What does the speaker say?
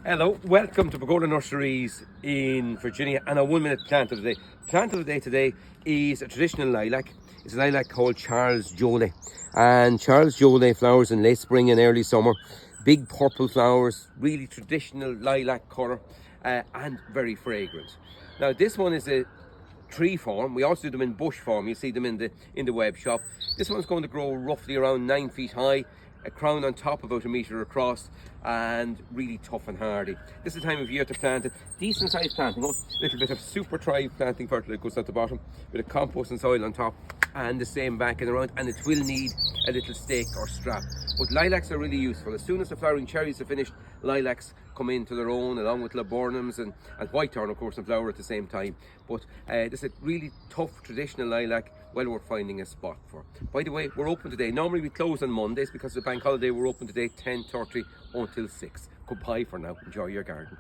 Hello, welcome to Pergola Nurseries in Virginia and a 1 minute plant of the day. Plant of the day today is a traditional lilac. It's a lilac called Charles Joly. And Charles Joly flowers in late spring and early summer. Big purple flowers, really traditional lilac colour and very fragrant. Now this one is a tree form. We also do them in bush form. You see them in the web shop. This one's going to grow roughly around 9 feet high, a crown on top about 1 metre across, and really tough and hardy. This is the time of year to plant it. Decent sized planting, a little bit of super thrive planting fertilizer goes at the bottom with a compost and soil on top, and the same back and around, and it will need a little stake or strap. But lilacs are really useful. As soon as the flowering cherries are finished, lilacs come into their own along with laburnums and whitethorn, of course, and flower at the same time. But this is a really tough traditional lilac, well worth finding a spot for. By the way, we're open today. Normally we close on Mondays because of the bank holiday. We're open today 10:30 until 6. Goodbye for now. Enjoy your garden.